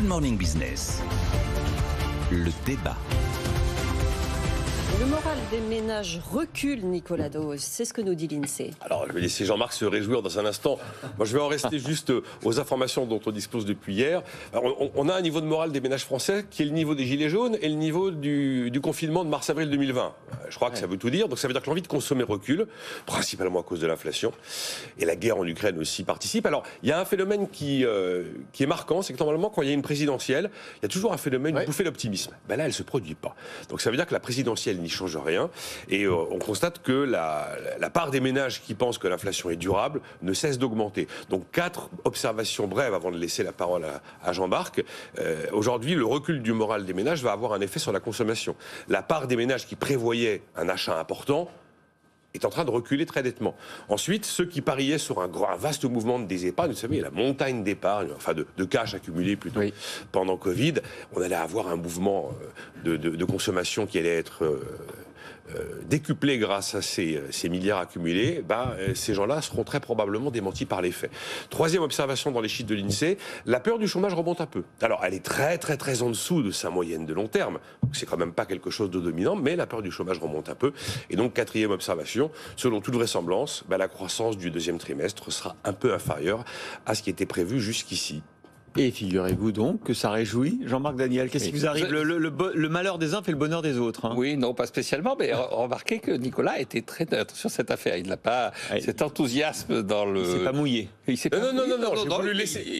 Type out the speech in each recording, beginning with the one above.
Morning Business, le débat. Le moral des ménages recule, Nicolas Dose. C'est ce que nous dit l'INSEE. Alors, je vais laisser Jean-Marc se réjouir dans un instant. Moi, je vais en rester juste aux informations dont on dispose depuis hier. Alors, on a un niveau de morale des ménages français qui est le niveau des Gilets jaunes et le niveau du confinement de mars-avril 2020. Je crois que ça veut tout dire. Donc, ça veut dire que l'envie de consommer recule, principalement à cause de l'inflation. Et la guerre en Ukraine aussi participe. Alors, il y a un phénomène qui est marquant, c'est que normalement, quand il y a une présidentielle, il y a toujours un phénomène, une bouffée d'optimisme. Ben là, elle ne se produit pas. Donc, ça veut dire que la présidentielle n'y change rien. Et on constate que la part des ménages qui pensent que l'inflation est durable ne cesse d'augmenter. Donc 4 observations brèves avant de laisser la parole à Jean-Marc. Aujourd'hui, le recul du moral des ménages va avoir un effet sur la consommation. La part des ménages qui prévoyaient un achat important est en train de reculer très nettement. Ensuite, ceux qui pariaient sur un vaste mouvement des épargnes, vous savez, la montagne d'épargne, enfin de cash accumulé plutôt, pendant Covid, on allait avoir un mouvement de consommation qui allait être décuplé grâce à ces milliards accumulés. Ces gens-là seront très probablement démentis par les faits. Troisième observation dans les chiffres de l'INSEE, la peur du chômage remonte un peu. Alors, elle est très très très en dessous de sa moyenne de long terme. Donc, c'est quand même pas quelque chose de dominant, mais la peur du chômage remonte un peu. Et donc, quatrième observation, selon toute vraisemblance, la croissance du deuxième trimestre sera un peu inférieure à ce qui était prévu jusqu'ici. Et figurez-vous donc que ça réjouit Jean-Marc Daniel. Qu'est-ce qui vous arrive ? Le malheur des uns fait le bonheur des autres. Hein. Oui, non, pas spécialement, mais remarquez que Nicolas était très neutre sur cette affaire. Il n'a pas cet enthousiasme dans le... Il ne s'est pas mouillé. Non,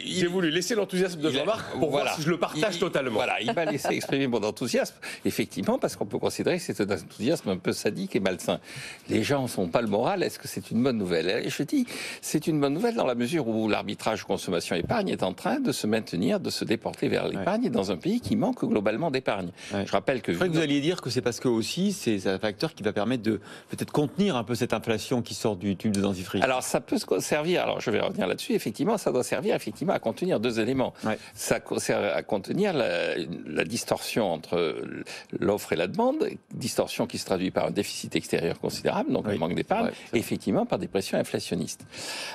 j'ai voulu laisser l'enthousiasme de Jean-Marc pour voir si je le partage totalement. Voilà, il m'a laissé exprimer mon enthousiasme, effectivement, parce qu'on peut considérer que c'est un enthousiasme un peu sadique et malsain. Les gens n'ont pas le moral, est-ce que c'est une bonne nouvelle ? Et je dis, c'est une bonne nouvelle dans la mesure où l'arbitrage consommation-épargne est en train de se maintenir, de se déporter vers l'épargne dans un pays qui manque globalement d'épargne. Je rappelle que... Je crois que vous alliez dire que c'est parce que aussi c'est un facteur qui va permettre de peut-être contenir un peu cette inflation qui sort du tube de dentifrice. Alors ça peut servir, alors je vais revenir là-dessus, effectivement ça doit servir effectivement à contenir deux éléments. Ça sert à contenir la distorsion entre l'offre et la demande, distorsion qui se traduit par un déficit extérieur considérable, donc un manque d'épargne, et effectivement par des pressions inflationnistes.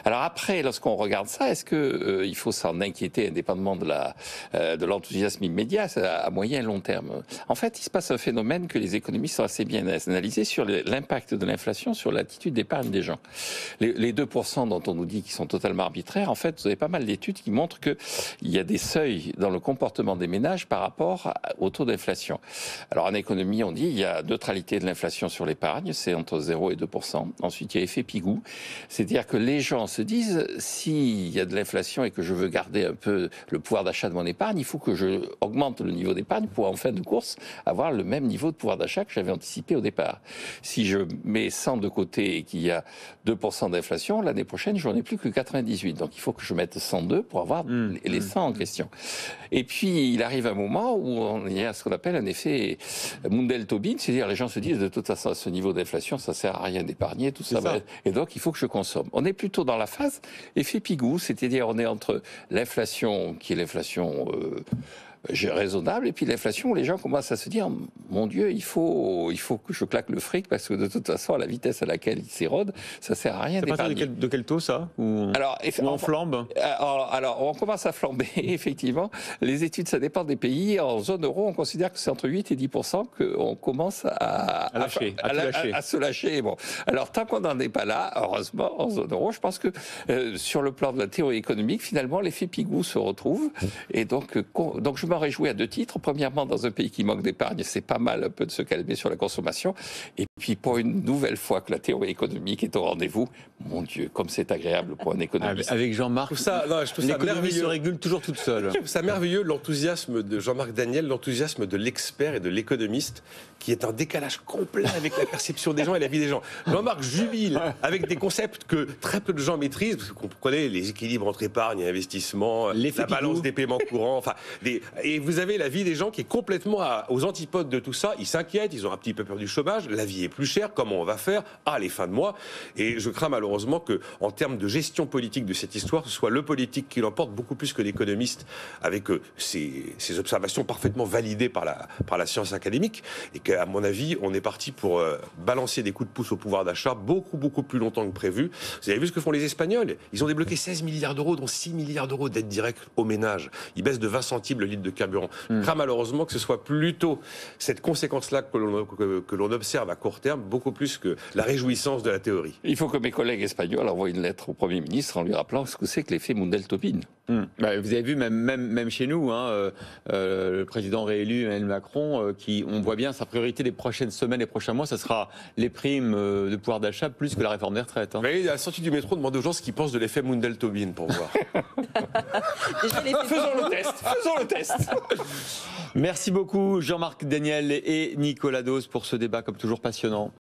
Alors après, lorsqu'on regarde ça, est-ce que il faut s'en inquiéter indépendamment de l'enthousiasme immédiat à moyen et long terme? En fait, il se passe un phénomène que les économistes ont assez bien analysé sur l'impact de l'inflation sur l'attitude d'épargne des gens. Les 2% dont on nous dit qu'ils sont totalement arbitraires, en fait, vous avez pas mal d'études qui montrent qu'il y a des seuils dans le comportement des ménages par rapport au taux d'inflation. Alors en économie, on dit il y a neutralité de l'inflation sur l'épargne, c'est entre 0 et 2%. Ensuite, il y a effet Pigou, c'est-à-dire que les gens se disent s'il y a de l'inflation et que je veux garder un peu le pouvoir d'achat de mon épargne, il faut que je augmente le niveau d'épargne pour en fin de course avoir le même niveau de pouvoir d'achat que j'avais anticipé au départ. Si je mets 100 de côté et qu'il y a 2% d'inflation, l'année prochaine, je n'en ai plus que 98. Donc il faut que je mette 102 pour avoir les 100 en question. Et puis il arrive un moment où il y a ce qu'on appelle un effet Mundell-Tobin, c'est-à-dire les gens se disent de toute façon à ce niveau d'inflation, ça sert à rien d'épargner, tout ça. Et donc il faut que je consomme. On est plutôt dans la phase effet Pigou, c'est-à-dire on est entre l'inflation qui est l'inflation raisonnable, et puis l'inflation, les gens commencent à se dire mon Dieu, il faut que je claque le fric parce que de toute façon, à la vitesse à laquelle il s'érode, ça sert à rien d'épargner. De quel taux ça ou on flambe alors, on commence à flamber, effectivement. Les études, ça dépend des pays. En zone euro, on considère que c'est entre 8 et 10% qu'on commence à se lâcher. Bon. Alors, tant qu'on n'en est pas là, heureusement, en zone euro, je pense que sur le plan de la théorie économique, finalement, l'effet Pigou se retrouve. Et donc je m'en réjouis à deux titres. Premièrement, dans un pays qui manque d'épargne, c'est pas mal un peu de se calmer sur la consommation. Et puis, pour une nouvelle fois que la théorie économique est au rendez-vous, mon Dieu, comme c'est agréable pour un économiste. Avec Jean-Marc, l'économie se régule toujours toute seule. Je trouve ça merveilleux, l'enthousiasme de Jean-Marc Daniel, l'enthousiasme de l'expert et de l'économiste, qui est en décalage complet avec la perception des gens et la vie des gens. Jean-Marc jubile avec des concepts que très peu de gens maîtrisent, parce que vous comprenez les équilibres entre épargne et investissement, la balance des paiements courants, et vous avez la vie des gens qui est complètement aux antipodes de tout ça. Ils s'inquiètent, ils ont un petit peu peur du chômage, la vie est plus cher, comment on va faire? Ah, les fins de mois. Et je crains malheureusement que, en termes de gestion politique de cette histoire, ce soit le politique qui l'emporte beaucoup plus que l'économiste, avec ces observations parfaitement validées par la science académique, et qu'à mon avis, on est parti pour balancer des coups de pouce au pouvoir d'achat beaucoup plus longtemps que prévu. Vous avez vu ce que font les Espagnols? Ils ont débloqué 16 milliards d'euros, dont 6 milliards d'euros d'aide directe aux ménages. Ils baissent de 20 centimes le litre de carburant. Je crains malheureusement que ce soit plutôt cette conséquence-là que l'on observe à court terme, beaucoup plus que la réjouissance de la théorie. Il faut que mes collègues espagnols envoient une lettre au Premier ministre en lui rappelant ce que c'est que l'effet Mundell-Tobin. Vous avez vu, même chez nous, le président réélu Emmanuel Macron, on voit bien sa priorité des prochaines semaines et prochains mois, ça sera les primes de pouvoir d'achat plus que la réforme des retraites. Mais à la sortie du métro, demandez aux gens ce qu'ils pensent de l'effet Mundell-Tobin pour voir. Faisons le test. Merci beaucoup Jean-Marc Daniel et Nicolas Dose pour ce débat comme toujours passionnant.